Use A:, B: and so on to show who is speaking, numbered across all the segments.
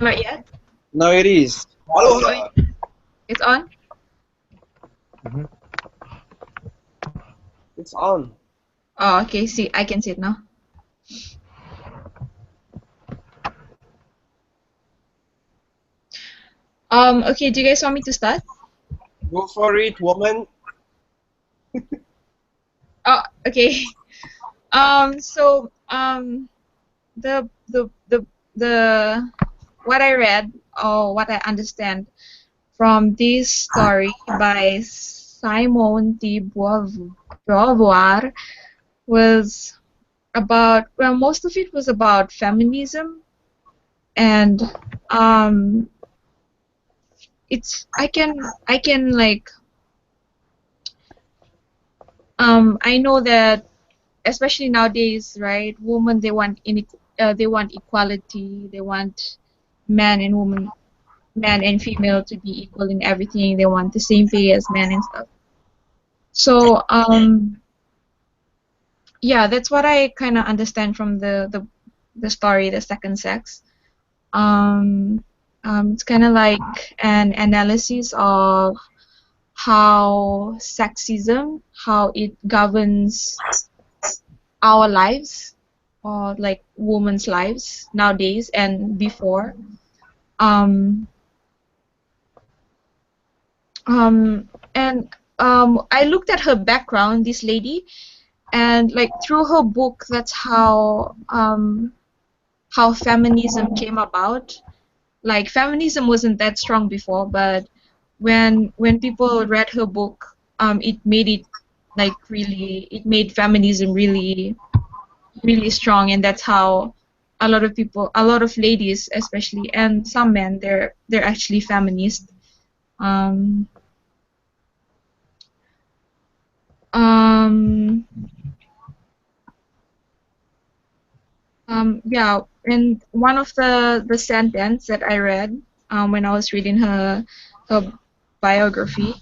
A: Not yet.
B: Now it is.
A: Oh,
B: Aloha.
A: it's on.
B: Mhm. It's on.
A: Oh, okay. See, I can see it now. Okay. Do you guys want me to start?
B: Go for it, woman.
A: Oh, okay. So, the what I read or what I understand from this story by Simone de Beauvoir was about, well, most of it was about feminism, and um, it's I can like I know that especially nowadays, right? Women, they want equality. They want man and woman, man and female to be equal in everything. They want the same pay as men and stuff. So yeah, that's what I kind of understand from the story, The Second Sex. Um, it's kind of like an analysis of how sexism, how it governs our lives, or like women's lives nowadays and before. Um, and I looked at her background, this lady, and like through her book, that's how feminism came about. Like feminism wasn't that strong before, but when people read her book, it made it like really, it made feminism really strong, and that's how a lot of people, a lot of ladies especially, and some men, they're actually feminist. Um, um, yeah, and one of the sentence that I read when I was reading her biography,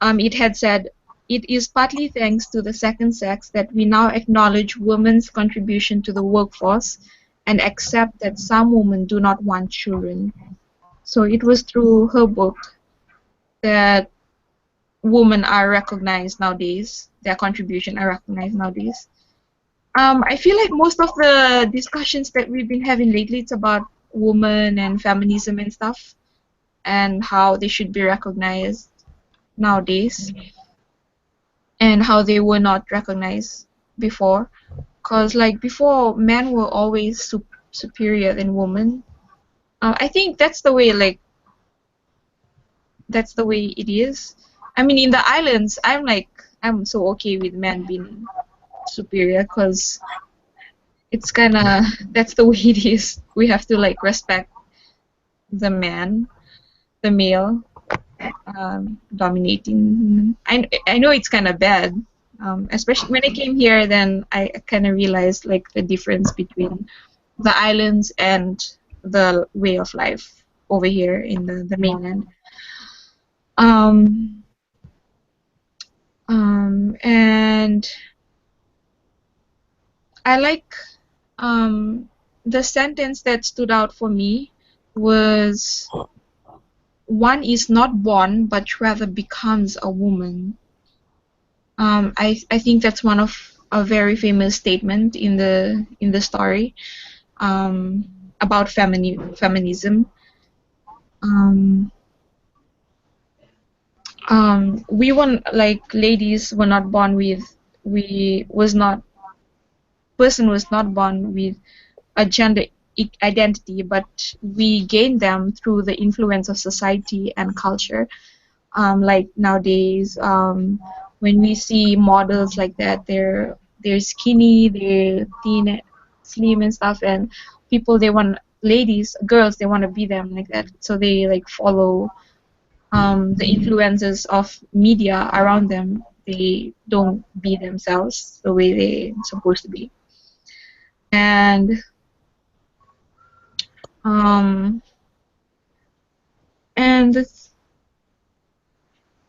A: it had said, "It is partly thanks to the second sex that we now acknowledge women's contribution to the workforce and accept that some women do not want children." So it was through her book that women are recognized nowadays, their contribution are recognized nowadays. I feel like most of the discussions that we've been having lately, it's about women and feminism and stuff, and how they should be recognized nowadays, and how they were not recognized before. Cause like before, men were always superior than women. I think that's the way it is. I mean, in the islands, I'm so okay with men being superior, cause it's kind of that's the way it is. We have to like respect the man, the male, dominating. I know it's kind of bad, especially when I came here. Then I kind of realized like the difference between the islands and the way of life over here in the mainland. Um, and I like the sentence that stood out for me was, "One is not born, but rather becomes a woman." I think that's one of a very famous statement in the story about feminism. Um, we weren't like ladies were not born with we was not person was not born with a gender identity, but we gain them through the influence of society and culture. Like nowadays, when we see models like that, they're skinny, they're thin, slim and stuff, and people they want ladies, girls, they want to be them like that. So they like follow the influences of media around them. They don't be themselves the way they're supposed to be. And um, and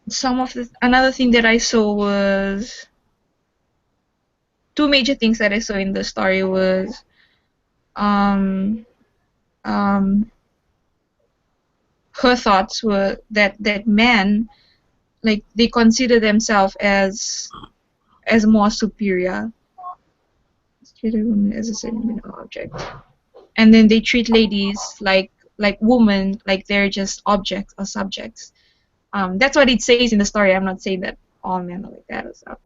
A: some of the another thing that I saw was two major things that I saw in the story was um, um, her thoughts were that men, like, they consider themselves as more superior, treated women as a second object, and then they treat ladies like women, like they're just objects or subjects. That's what it says in the story. I'm not saying that all men are like that or stuff.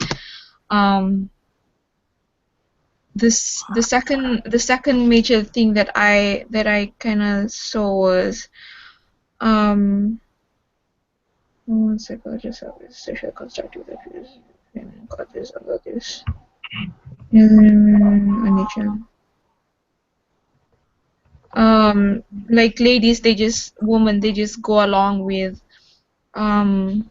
A: Um, the second major thing that I kind of saw was one psychologist of social constructive issues and causes about this. Nature. Like ladies, women, they just go along um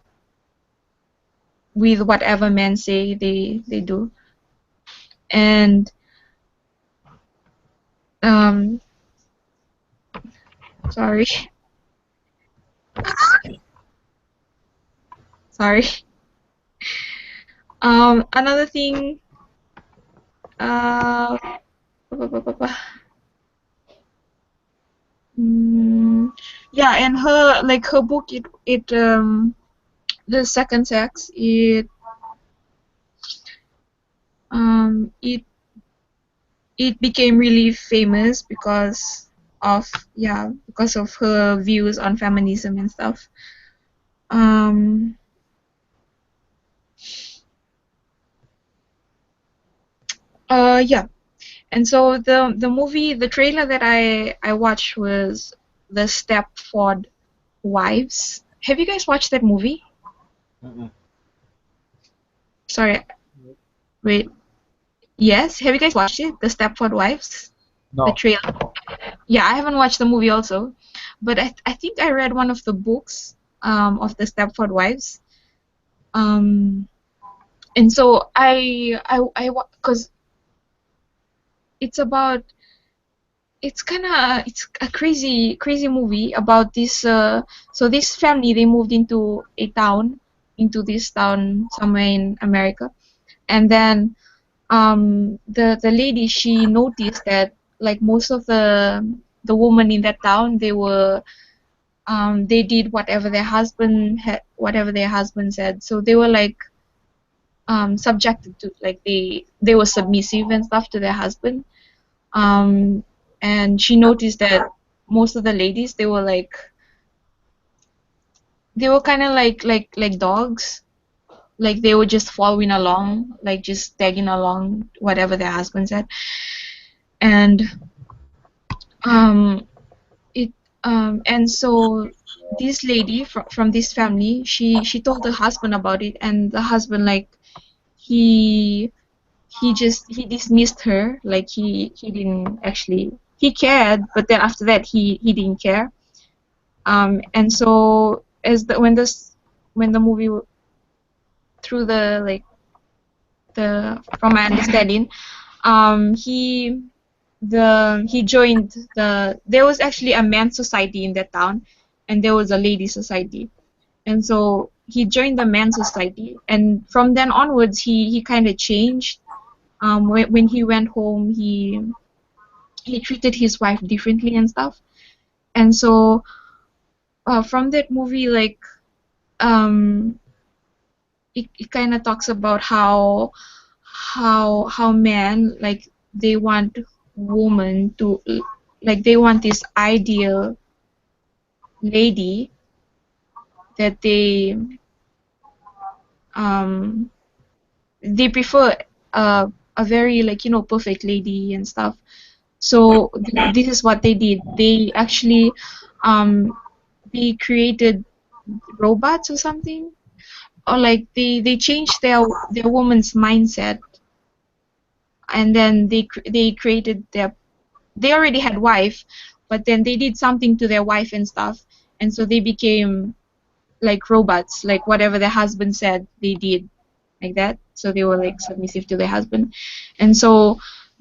A: with whatever men say they do. And um sorry. Sorry. Another thing, uh mm, yeah, and her book, the second sex, it became really famous because of her views on feminism and stuff. Um, yeah, and so the trailer that I watched was the Stepford Wives. Have you guys watched that movie?
B: Mm-mm.
A: Sorry, wait. Yes, have you guys watched it? The Stepford Wives, the
B: No.
A: trailer. Yeah, I haven't watched the movie also, but I think I read one of the books of the Stepford Wives. Um, and so because it's it's a crazy movie about this. So this family, they moved into this town somewhere in America, and then the lady, she noticed that, like, most of the women in that town, they did whatever their husband said. So they were like subjected to, like, they were submissive and stuff to their husband. Um, and she noticed that most of the ladies, they were kind of like dogs. Like, they were just following along, like just tagging along whatever their husband said. And um it and so this lady from this family, she told the husband about it, and the husband, like, he he dismissed her. Like, he didn't actually, he cared, but then after that he didn't care. And so as when the movie through the, like, the from my understanding, he he joined there was actually a men's society in that town, and there was a lady society. And so he joined the men's society, and from then onwards he kind of changed. When he went home, he treated his wife differently and stuff. And so from that movie, like, um it kind of talks about how men, like, they want woman to, like, they want this ideal lady that um they prefer a very, like, perfect lady and stuff. So this is what they did. They actually they created robots or something, or like they changed their woman's mindset, and then they created they already had wife, but then they did something to their wife and stuff, and so they became like robots, like whatever their husband said they did, like that. So they were like submissive to their husband. And so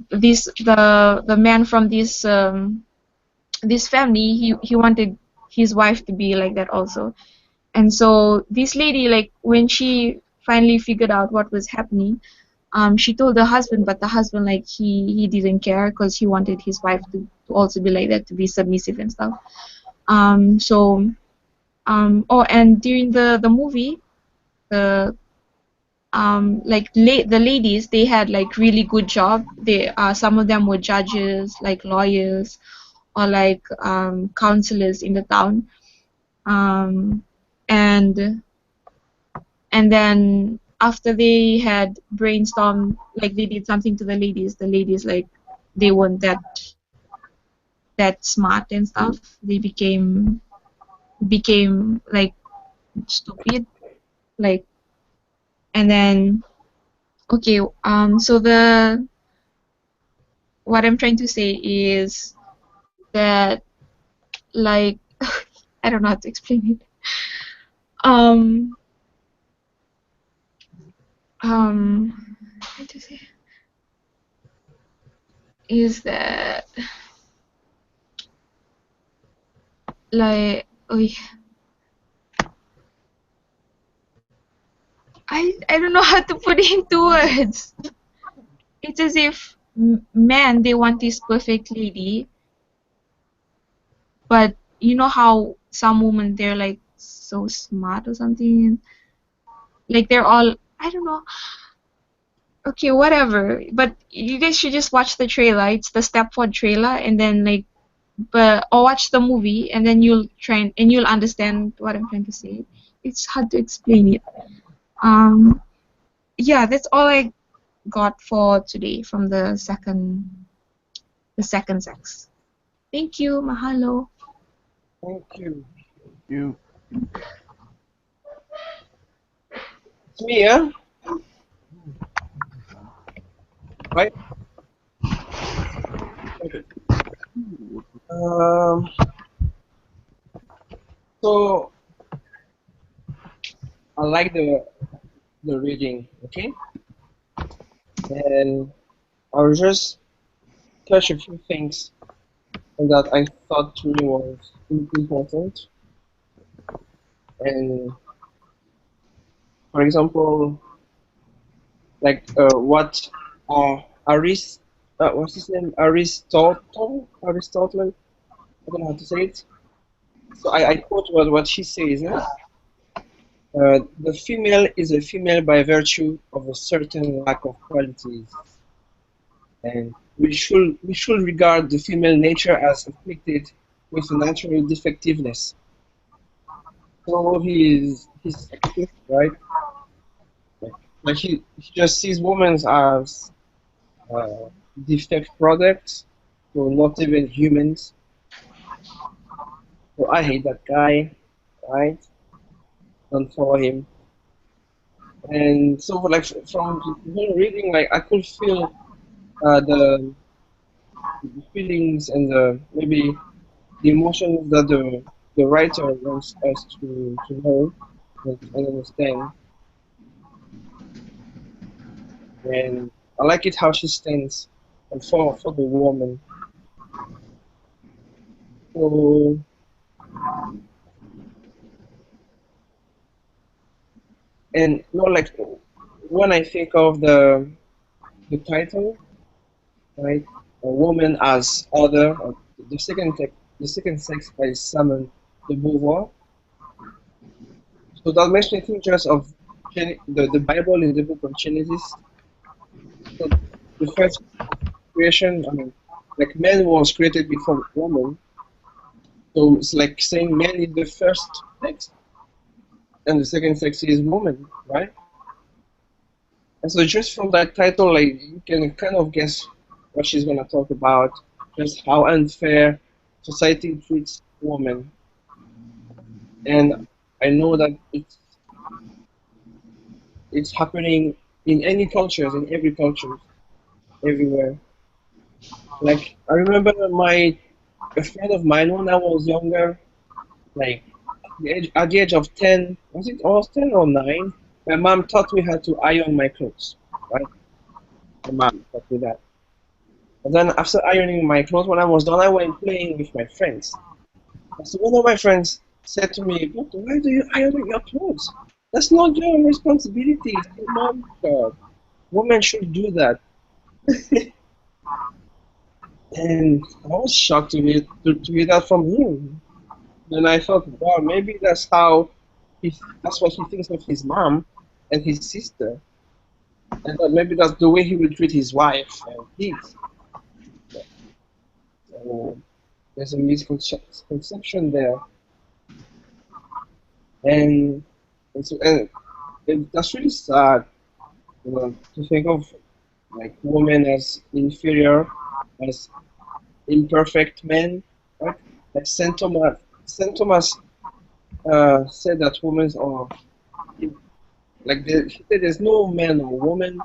A: the man from this family, he wanted his wife to be like that also. And so this lady, like, when she finally figured out what was happening, she told the husband, but the husband, like, he didn't care, because he wanted his wife to also be like that, to be submissive and stuff. So Oh, and during the movie, the like the ladies, they had like really good job. They some of them were judges, like lawyers, or like counselors in the town. Um, and and then after they had brainstormed, like they did something to the ladies like they weren't that smart and stuff. They became like stupid, like. And then okay, so the what I'm trying to say is that, like, I don't know how to explain it. Um, how to say is that, like, oh, I don't know how to put it into words. It's as if men, they want this perfect lady, but you know how some women, they're like so smart or something, like they're all, I don't know. Okay, whatever. But you guys should just watch the trailer. It's the Stepford trailer, and then like, but or watch the movie, and then you'll understand what I'm trying to say. It's hard to explain it. Um, yeah, that's all I got for today from the second sex. Thank you, mahalo.
B: Thank you.
C: You.
B: It's me, huh? Right? Okay. Um, so I like the reading, okay? And I'll just touch a few things that I thought really was important. And for example, like what what's his name? Aristotle? I don't know how to say it. So I quote what she says. The female is a female by virtue of a certain lack of qualities, and we should regard the female nature as afflicted with a natural defectiveness. So he's sexist, right? Like he just sees women as uh, defect products, so not even humans. So I hate that guy, right? Don't follow him. And so like from the whole reading, like I could feel the feelings and the maybe the emotions that the writer wants us to know and understand. And I like it how she stands and for the woman. So and like when I think of the title, right, a woman as other, or the second sex by Simone de Beauvoir. So that makes me think just of the Bible in the book of Genesis. So the first creation, I mean, like man was created before woman. So it's like saying man is the first sex and the second sex is woman, right? And so just from that title, like you can kind of guess what she's gonna talk about, just how unfair society treats women. And I know that it's happening in any cultures, in every culture, everywhere. Like I remember a friend of mine when I was younger, like at the age of 10, was it I was 10 or 9? My mom taught me how to iron my clothes, right? My mom taught me that. And then after ironing my clothes, when I was done, I went playing with my friends. So one of my friends said to me, "But why do you iron your clothes? That's not your responsibility. It's your mom's job. Women should do that." And I was shocked to hear that from him. Then I thought, wow, maybe that's what he thinks of his mom and his sister, and that maybe that's the way he will treat his wife and kids. So there's a misconception there, and that's really sad, to think of like women as inferior, as imperfect men, right? Like Saint Thomas said that women are he said there's no man or woman,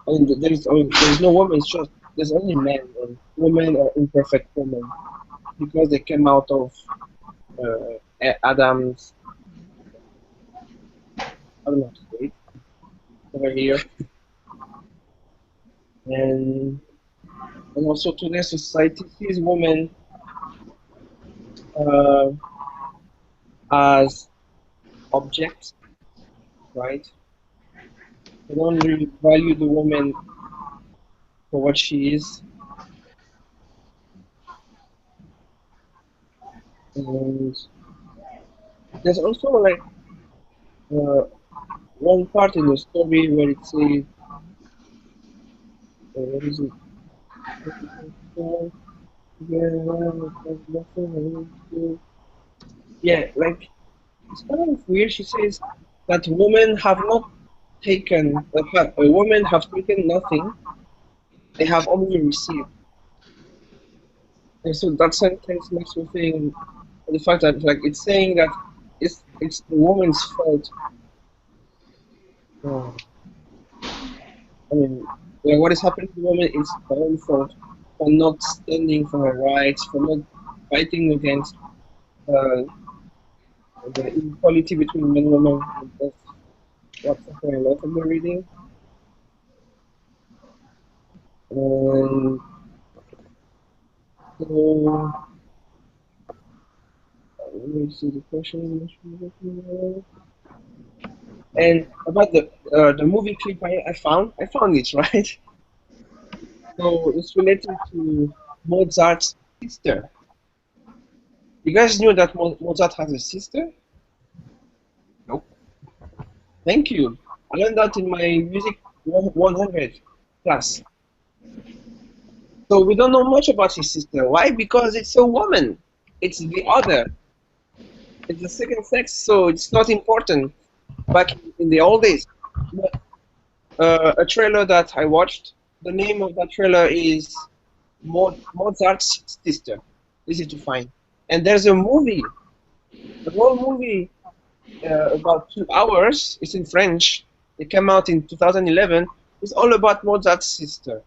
B: and there's no woman. It's just there's only men, and women are imperfect women because they came out of Adam's. I don't know how to say it over here, and also today's society sees women uh, as objects, right? They don't really value the woman for what she is. And there's also like uh, one part in the story where it says, what is it? Yeah, like it's kind of weird. She says that women have not women have taken nothing; they have only received. And so that sentence makes me think the fact that like it's saying that it's the woman's fault. uh, I mean, like what is happening to the woman is her own fault for not standing for her rights, for not fighting against uh, the inequality between men and women. And that's what's happening a lot of the reading. And so, let me see the question. And about the movie clip I found it right. So it's related to Mozart's sister. You guys knew that Mozart has a sister? Nope. Thank you. I learned that in my music 100 class. So we don't know much about his sister. Why? Because it's a woman. It's the other. It's the second sex, so it's not important back in the old days. But a trailer that I watched, the name of that trailer is Mozart's Sister. Easy to find. And there's a movie, a whole movie about 2 hours. It's in French. It came out in 2011. It's all about Mozart's sister.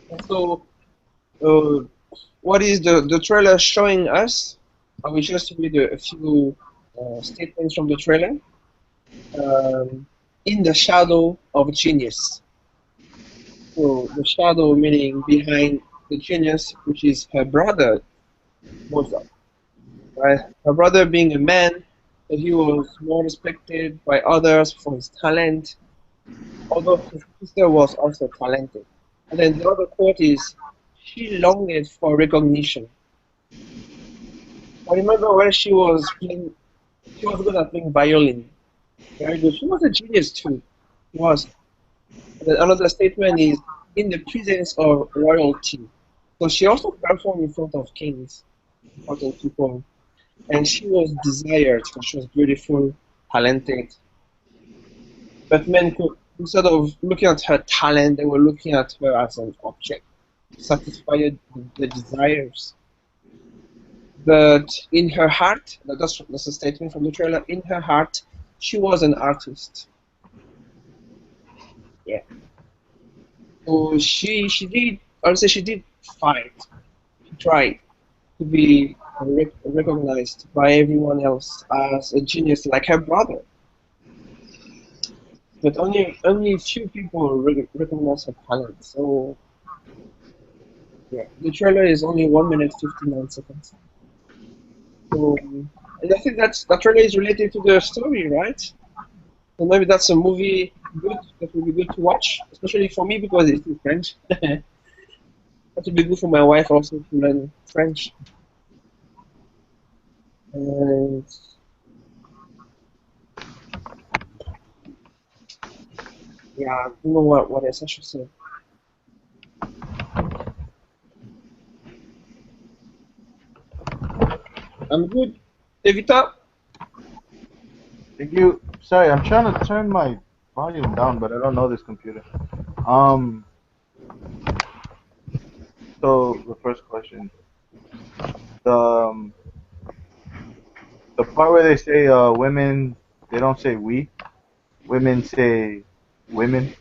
B: And so, uh, what is the trailer showing us? I will just read a few statements from the trailer. In the shadow of genius. So the shadow meaning behind the genius, which is her brother Mozart. Right? Her brother being a man, that he was more respected by others for his talent, although his sister was also talented. And then the other quote is, she longed for recognition. I remember when she was good at playing violin. Very good. She was a genius too. She was. And then another statement is, in the presence of royalty. So she also performed in front of kings, important people. And she was desired because she was beautiful, talented. But men could, instead of looking at her talent, they were looking at her as an object, satisfy the desires. But in her heart, that's a statement from the trailer. In her heart, she was an artist. Yeah. So she did. I would say she did fight. She tried to be recognized by everyone else as a genius, like her brother. But only few people recognize her talent. So yeah, the trailer is only 1 minute 59 seconds. So and I think that trailer is related to the story, right? So maybe that's a movie good that will be good to watch, especially for me because it's in French. That would be good for my wife also to learn French. And yeah, I don't know what else I should say. I'm good. Evita?
C: Thank you. Sorry, I'm trying to turn my volume down, but I don't know this computer. Um, so the first question, the the part where they say women, they don't say we. Women say women.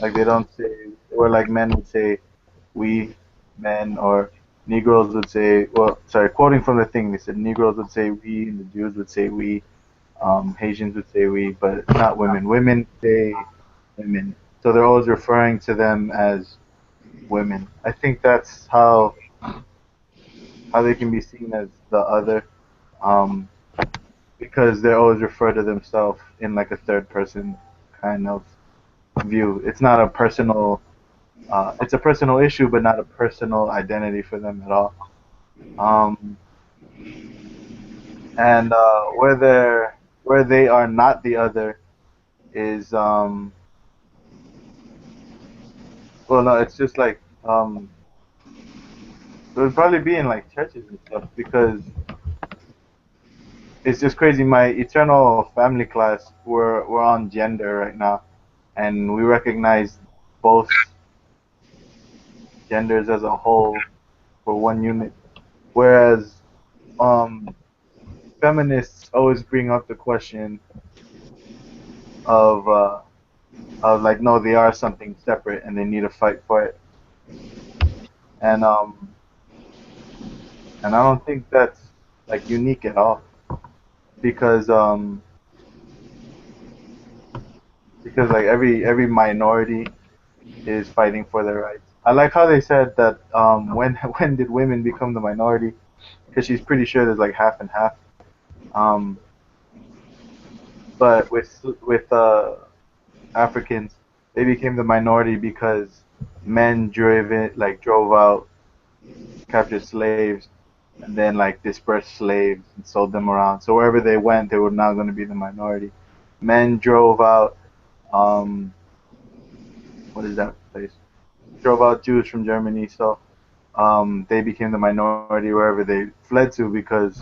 C: Like they don't say, or like men would say we, men, or Negroes would say. Well, sorry, quoting from the thing, they said Negroes would say we, and the Jews would say we. Haitians would say we, but not women. Women say women. So they're always referring to them as women. I think that's how they can be seen as the other, um, because they always refer to themselves in like a third person kind of view. It's not a personal. It's a personal issue, but not a personal identity for them at all. Um, and where they are not the other is well, no, it's just like it would probably be in like churches and stuff because it's just crazy. My eternal family class, we're on gender right now, and we recognize both genders as a whole for one unit. Whereas um, feminists always bring up the question of like no, they are something separate and they need to fight for it. And and I don't think that's like unique at all because like every minority is fighting for their rights. I like how they said that when when did women become the minority? Because she's pretty sure there's like half and half. Um, but with Africans, they became the minority because men drove out, captured slaves, and then like dispersed slaves and sold them around. So wherever they went, they were now going to be the minority. Men drove out what is that place? Drove out Jews from Germany, so they became the minority wherever they fled to because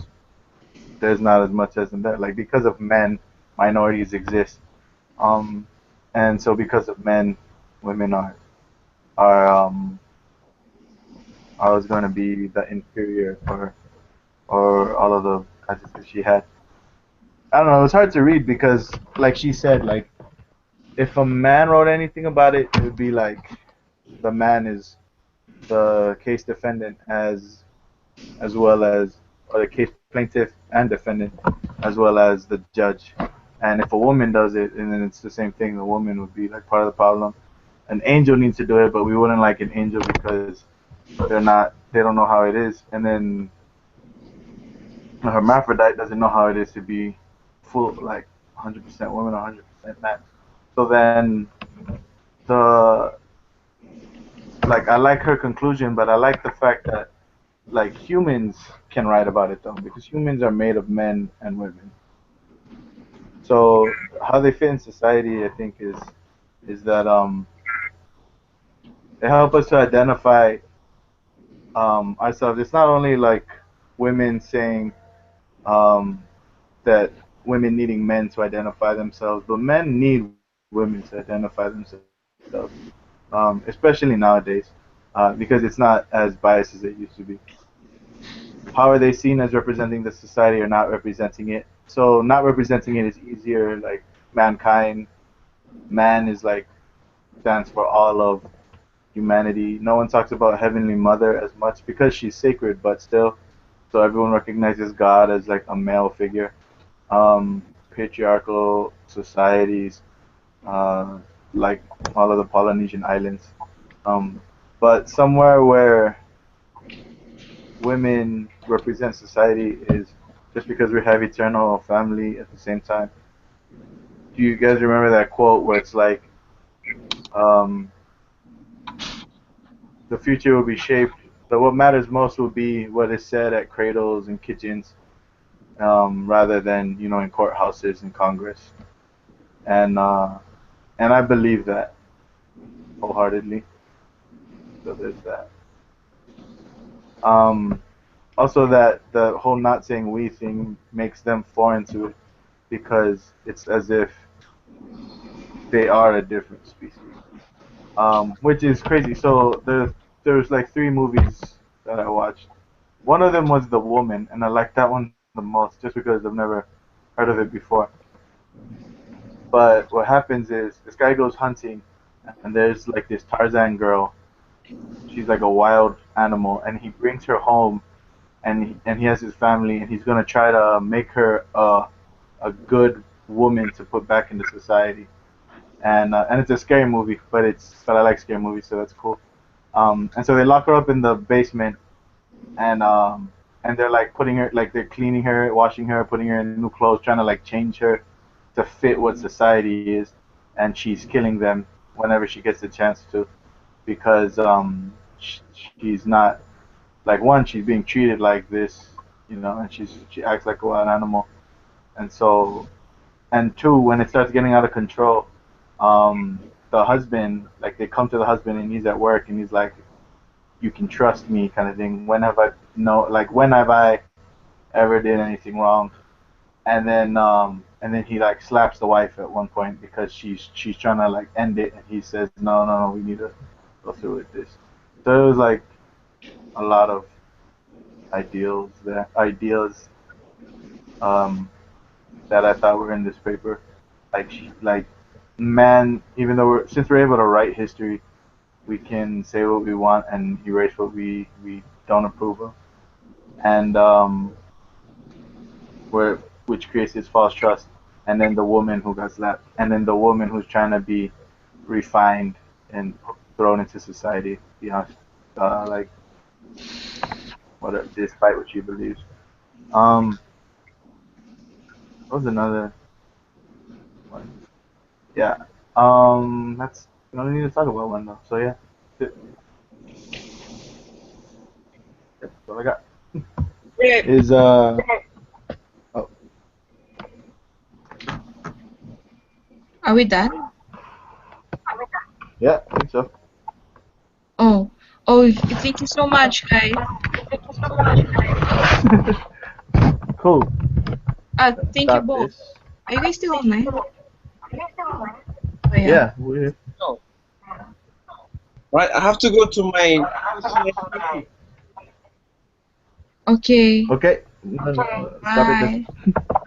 C: there's not as much as in there. Like because of men, minorities exist. Um, and so because of men, women are always going to be the inferior or all of the adjectives she had. I don't know. It was hard to read because, like she said, like if a man wrote anything about it, it would be like the man is the case defendant as well as or the case plaintiff and defendant as well as the judge. And if a woman does it, and then it's the same thing, the woman would be like part of the problem. An angel needs to do it, but we wouldn't like an angel because they don't know how it is. And then a hermaphrodite doesn't know how it is to be full like 100% woman, 100% man. So then the like I like her conclusion, but I like the fact that like humans can write about it though because humans are made of men and women. So how they fit in society, I think, is that they help us to identify ourselves. It's not only like women saying um, that women needing men to identify themselves, but men need women to identify themselves, especially nowadays, because it's not as biased as it used to be. How are they seen as representing the society or not representing it? So not representing it is easier, like mankind. Man is like stands for all of humanity. No one talks about Heavenly Mother as much because she's sacred, but still, so everyone recognizes God as like a male figure. Patriarchal societies, uh, like all of the Polynesian islands. Um, but somewhere where women represent society is just because we have eternal family at the same time. Do you guys remember that quote where it's like, um, the future will be shaped, but what matters most will be what is said at cradles and kitchens. rather than in courthouses and Congress. And and I believe that wholeheartedly. So there's that. Um, Also, that the whole not saying we thing makes them foreign to it because it's as if they are a different species, which is crazy. So there's like three movies that I watched. One of them was The Woman, and I liked that one the most just because I've never heard of it before. But what happens is this guy goes hunting, and there's like this Tarzan girl. She's like a wild animal, and he brings her home, and he has his family, and he's gonna try to make her a good woman to put back into society. And it's a scary movie, but I like scary movies, so that's cool. And so they lock her up in the basement, and and they're like putting her, like they're cleaning her, washing her, putting her in new clothes, trying to like change her to fit what society is, and she's killing them whenever she gets the chance to, because she's not, like, one, she's being treated like this, and she acts like a wild animal, and so, and two, when it starts getting out of control, the husband, like, they come to the husband and he's at work and he's like, you can trust me, kind of thing. When have I ever did anything wrong? And then he like slaps the wife at one point because she's trying to like end it, and he says, no, no, no, we need to go through with this. So it was like a lot of ideas um, that I thought were in this paper. Like, man, even though since we're able to write history, we can say what we want and erase what we don't approve of, and where which creates this false trust. And then the woman who got slapped, and then the woman who's trying to be refined and thrown into society beyond, like, despite what she believes. Um, what was another one? Yeah. That's we don't need to talk about one though. So yeah, that's it. That's all I got.
B: Great.
C: Is oh
A: Are we done?
C: yeah, I think so.
A: Oh, oh, thank you so much, guys.
C: Cool. Let's
A: Thank you
C: stop
A: both.
C: this.
A: Are you guys still online? Oh, yeah.
C: Yeah, we're
B: No. Right, I have to go to my.
A: Okay.
C: okay. No, no, stop it.
A: Bye.